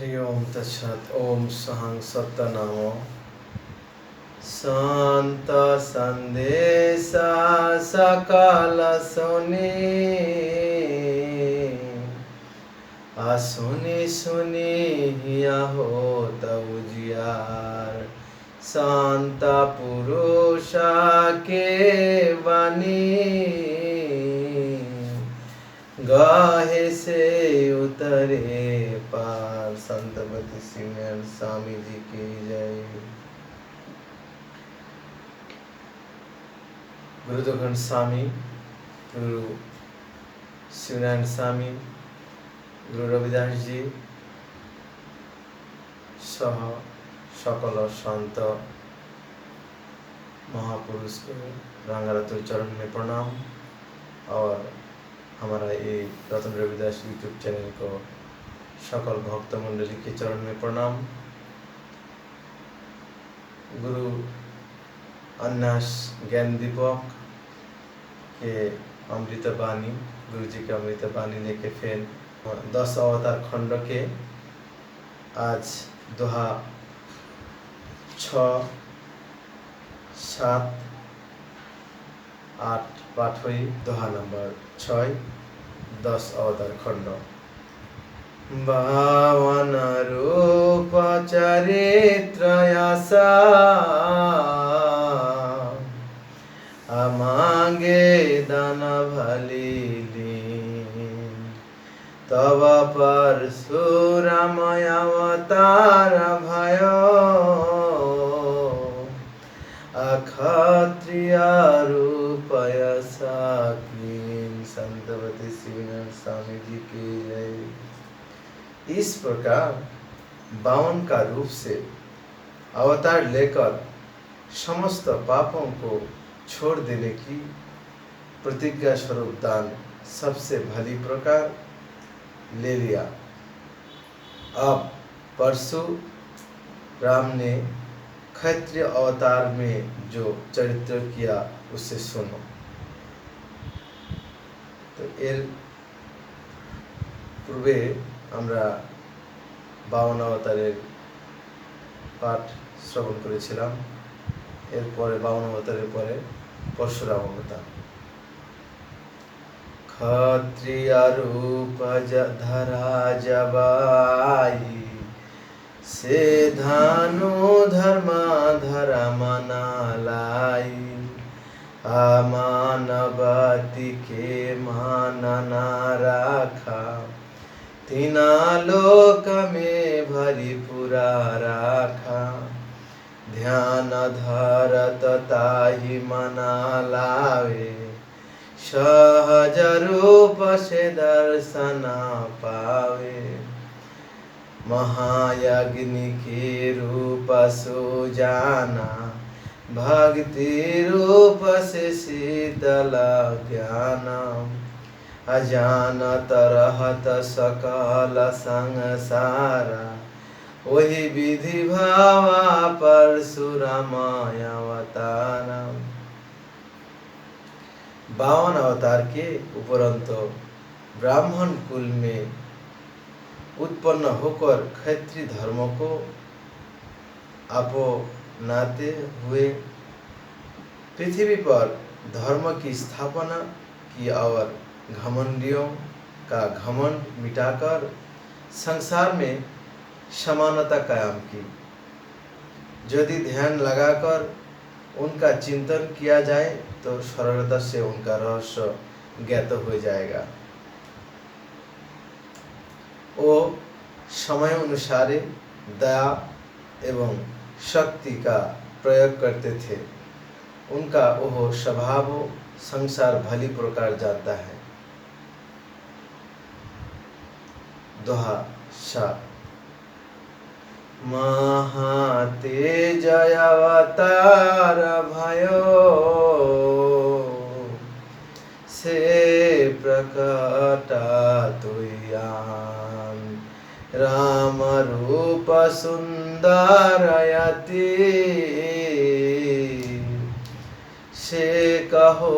हरि ओम तत्सत। ओम सहं सत्तनामो शांत संदेशा सकल सुनी सुनी सुनी हिया हो तब उजियार शांत पुरुषा के बनी गाहे से उतरे पार। संतपति सिंह स्वामी जी की जय। गुरु दखन स्वामी, गुरु शिवनारायण स्वामी, गुरु रविदास जी सह सकल संत महापुरुष को रंगारतुल चरण में प्रणाम। और हमारा ये रतन रविदास यूट्यूब चैनल को सकल भक्त मंडली के चरण में प्रणाम। गुरु अन्नास ज्ञान दीपक के अमृत बानी, गुरु जी के अमृत बानी लेके फिर 10 अवतार खंड के आज दोहा 6, 7, 8 पाठ हुई। दोहा नंबर 6, 10 अवतार खंड। बावन रूप चरित्र आशा मांगे दान भली तब परशुराम अवतार भयो अक्षत्रिय रूप यशा कीन। संतपति शिवनारायण स्वामी जी की जय। इस प्रकार 52 का रूप से अवतार लेकर समस्त पापों को छोड़ देने की प्रतिज्ञा स्वरूप दान सबसे भली प्रकार ले लिया। अब परशुराम ने क्षत्रिय अवतार में जो चरित्र किया उसे सुनो। तो एर पूर्वे আমরা 52 अवतारेर पाठ श्रवण करेছিলাম। এরপরে 52 अवतारेर পরে परशुराम अवतार। क्षत्रिय रूप धरा जबाई से धानु धर्मा धरा मना लाई मानवती के मान ना राखा तीना लोक में भरी पुरा राखा ध्यान धरत ताहि मना लावे सहज रूप से दर्शन पावे महायज्ञ के रूप सो जाना भक्ति रूप से शीतल ज्ञान अजानत रहत सकल संसारा वही विधि भावा परशुराम अवतार। 52 अवतार के उपरंत ब्राह्मण कुल में उत्पन्न होकर क्षत्रिय धर्म को अपनाते हुए पृथ्वी पर धर्म की स्थापना की और घमंडियों का घमंड मिटाकर संसार में समानता कायम की। यदि ध्यान लगाकर उनका चिंतन किया जाए तो सरलता से उनका रहस्य ज्ञात हो जाएगा। वो समय अनुसार दया एवं शक्ति का प्रयोग करते थे। उनका वह स्वभाव संसार भली प्रकार जानता है। दोहा 7 महातेज अवतार भयो से प्रकट तुयान राम रूप सुंदर यति से कहो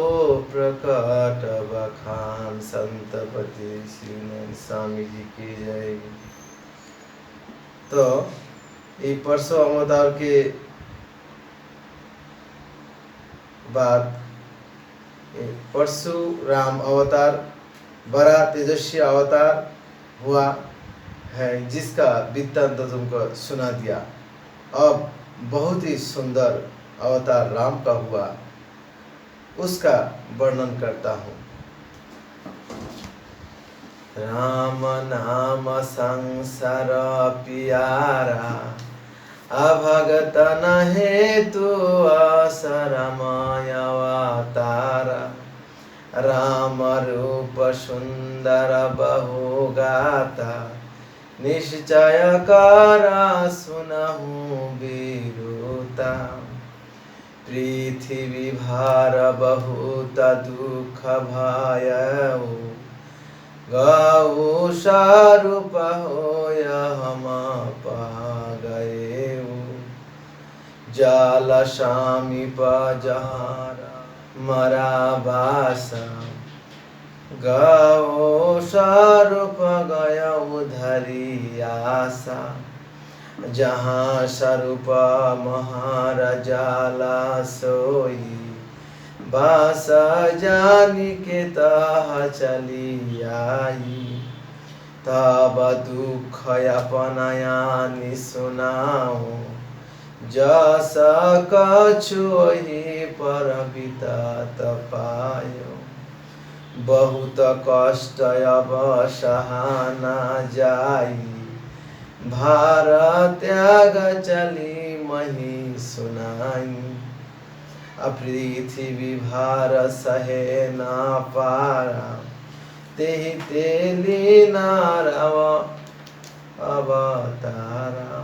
प्रकट बखान। संतपति शिवनारायण स्वामी जी की जय। तो ये परसों अवतार के बाद परशुराम अवतार बड़ा तेजस्वी अवतार हुआ है, जिसका वृत्तांत तुमको सुना दिया। अब बहुत ही सुंदर अवतार राम का हुआ, उसका वर्णन करता हूँ। राम नाम संसार प्यारा, अभगत हेतु असरमय अवतारा। राम रूप सुंदर बहु गाता, निश्चय कर सुनहु विरुता। पृथ्वी भार बहुत दुख भयउ, गौ स्वरूप होय हम पा गएउ। जल समीप जहारा मरा बासा, गौ स्वरूप गयउ धरी आशा। जहाँ स्वरूप महाराजाला सोई, बास जानी के तह चली आई। तब दुख अपनयानी सुनाओ, जस कछु ही पर बितात पायो। बहुत कष्ट अब सहाना जाई, भार त्याग चली मही सुनाई। पृथ्वी भार सहे ना पारा, तेहि तेली नारव अवतारा।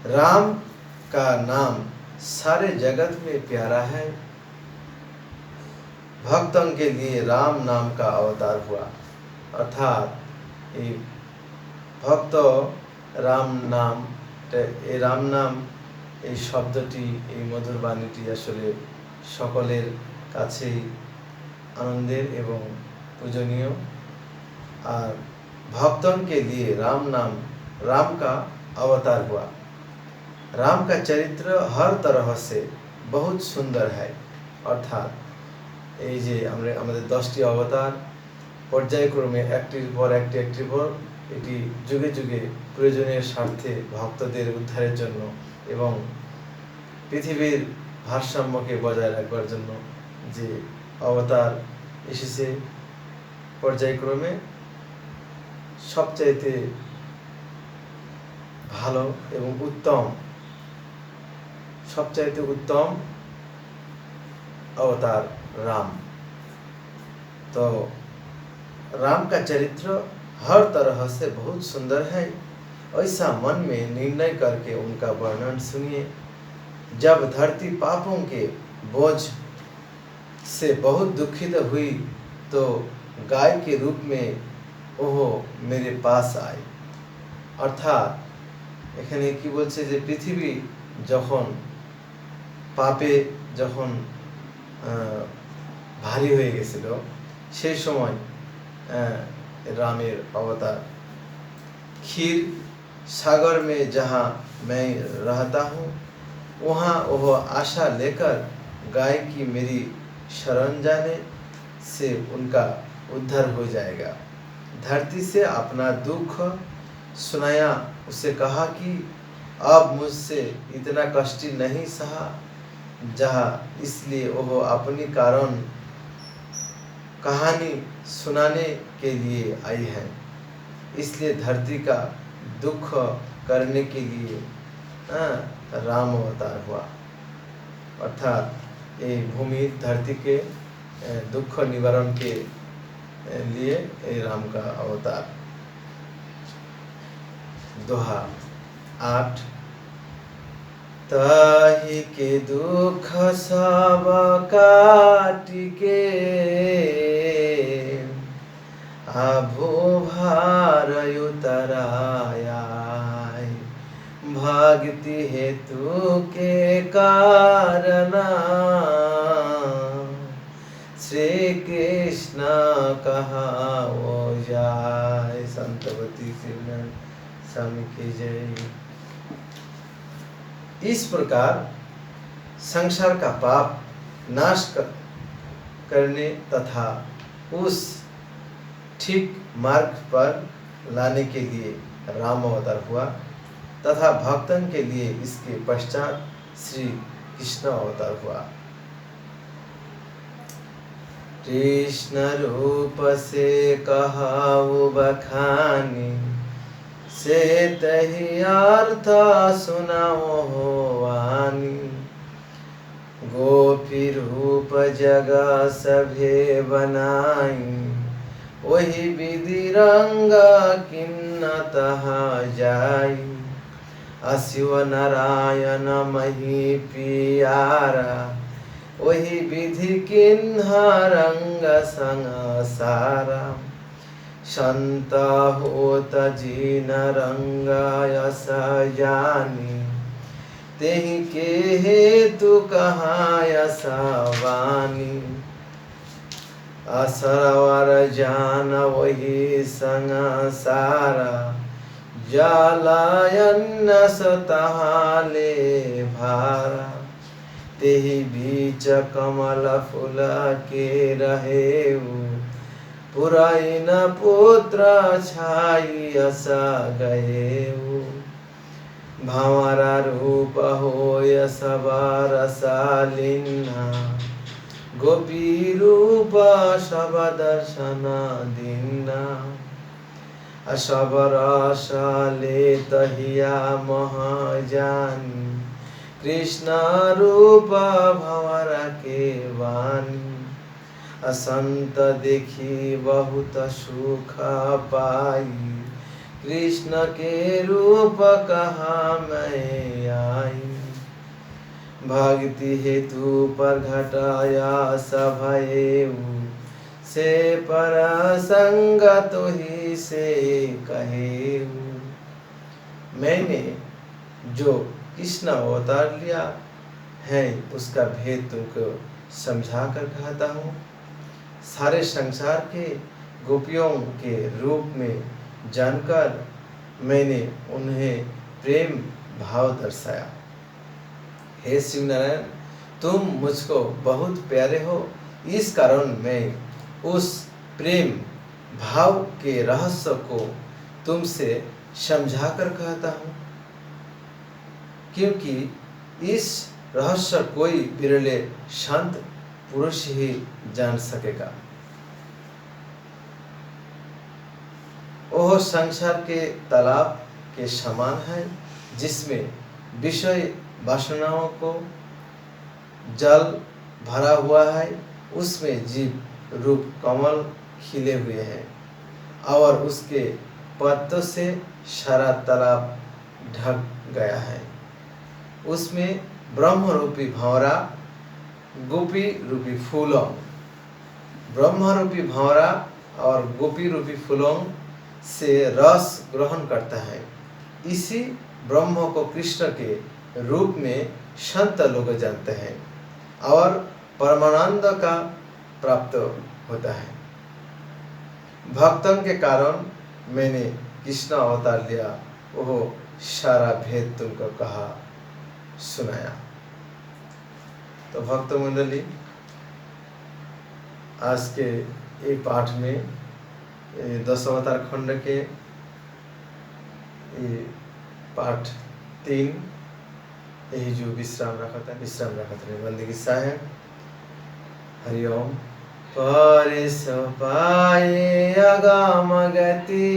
राम का नाम सारे जगत में प्यारा है। भक्तों के लिए राम नाम का अवतार हुआ, अर्थात ये भक्त राम नाम এই রাম নাম এই শব্দটি, এই মধুর বাণীটি আসলে সকলের কাছেই आनंदेर एवं पूजनीय। और भक्तों के लिए राम नाम राम का अवतार हुआ। राम का चरित्र हर तरह से बहुत सुंदर है, अर्थात এই যে আমাদের 10টি अवतार পর্যায়ক্রমে একটির পর একটির পর এটি যুগে যুগে প্রয়োজনের স্বার্থে ভক্তদের উদ্ধারের জন্য এবং পৃথিবীর ভারসাম্যকে বজায় রাখবার জন্য যে अवतार এসেছে পর্যায়ক্রমে সবচাইতে ভালো এবং উত্তম, सबचाइते उत्तम अवतार राम। तो राम का चरित्र हर तरह से बहुत सुंदर है। ऐसा मन में निर्णय करके उनका वर्णन सुनिए। जब धरती पापों के बोझ से बहुत दुखित हुई तो गाय के रूप में वो मेरे पास आए। अर्थात एखाने कि बोलছে যে पृथ्वी যখন पापे যখন भारी হয়ে গেছিল সেই সময় रामेर अवतार। खीर सागर में जहाँ मैं रहता हूँ वहाँ वह आशा लेकर गाय की मेरी शरण जाने से उनका उद्धार हो जाएगा। धरती से अपना दुख सुनाया, उसे कहा कि अब मुझसे इतना कष्ट नहीं सहा जहाँ, इसलिए वह अपनी कारण कहानी सुनाने के लिए आई है। इसलिए धरती का दुख करने के लिए राम अवतार हुआ। अर्थात ये भूमि धरती के दुख निवारण के लिए राम का अवतार। दोहा 8। ताहि के दुख सब काटिके आभो भार उतराया। भक्ति हेतु के कारण श्री कृष्ण कहा वो जाय। संतवती श्रीमन स्वामी की जय। इस प्रकार संसार का पाप नाश करने तथा उस ठीक मार्ग पर लाने के लिए राम अवतार हुआ तथा भक्तन के लिए इसके पश्चात श्री कृष्ण अवतार हुआ। कृष्ण रूप से कहाऊ बखानी, से तही अर्थ सुनाओ हो वानी। गोपी रूप जगह सभे बनाई, वही विधि रंग किन्न तहा जाई। अशिव नारायण मही पियारा, वही विधि किन्ह रंग संग सारा। संत होत जिन रंग यस जानी, तेहि के हेतु कहाँ यस वानी। असरवर जान वही संग सारा, जलायन सतहाले भारा। तेहि बीच कमल फूल के रहेऊ, पुरैन पुत्र छाई अस गएऊ। भंवरा रूप होय सब रसालिन्हा, गोपी रूप सब दर्शन दीन्हा। सब रस ले तहिया मह जानी, कृष्ण रूप भंवरा के वानी। असंत देखी बहुत सुख पाई, कृष्ण के रूप कहाँ मैं आई। भक्ति हेतु प्रगटाया सभयेऊ, से पर संग तोहि से कहेऊ। मैंने जो कृष्ण अवतार लिया है उसका भेद तुमको समझा कर कहता हूँ। सारे संसार के गोपियों के रूप में जानकर मैंने उन्हें प्रेम भाव दर्शाया। हे शिव नारायण, तुम मुझको बहुत प्यारे हो, इस कारण मैं उस प्रेम भाव के रहस्य को तुमसे समझा कर कहता हूँ, क्योंकि इस रहस्य कोई बिरले संत पुरुष ही जान सकेगा। वह संसार के तालाब के समान है, जिसमें विषय वासनाओं को जल भरा हुआ है। उसमें जीव रूप कमल खिले हुए हैं और उसके पत्तों से सारा तालाब ढक गया है। उसमें ब्रह्म रूपी भंवरा, गोपी रूपी फूलों, ब्रह्म रूपी भंवरा और गोपी रूपी फूलों से रस ग्रहण करता है। इसी ब्रह्म को कृष्ण के रूप में संत लोग जानते हैं और परमानंद का प्राप्त होता है। भक्तों के कारण मैंने कृष्ण अवतार लिया, वो सारा भेद तुमको कहा सुनाया। तो भक्त मंडली, आज के ये पाठ में दशावतार खंड के ये पाठ 3 यही जो विश्राम रखा था बंदगी साहेब। हरिओम। परिस पाए अगाम गति,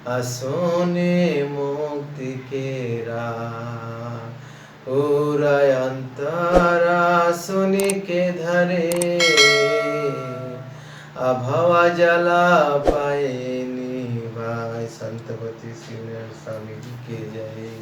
असोने मुक्ति के उरय अंतरा सुनि के धरे, अभवा जला पाए निभाए। संतपति शिव नारायण स्वामी की जय।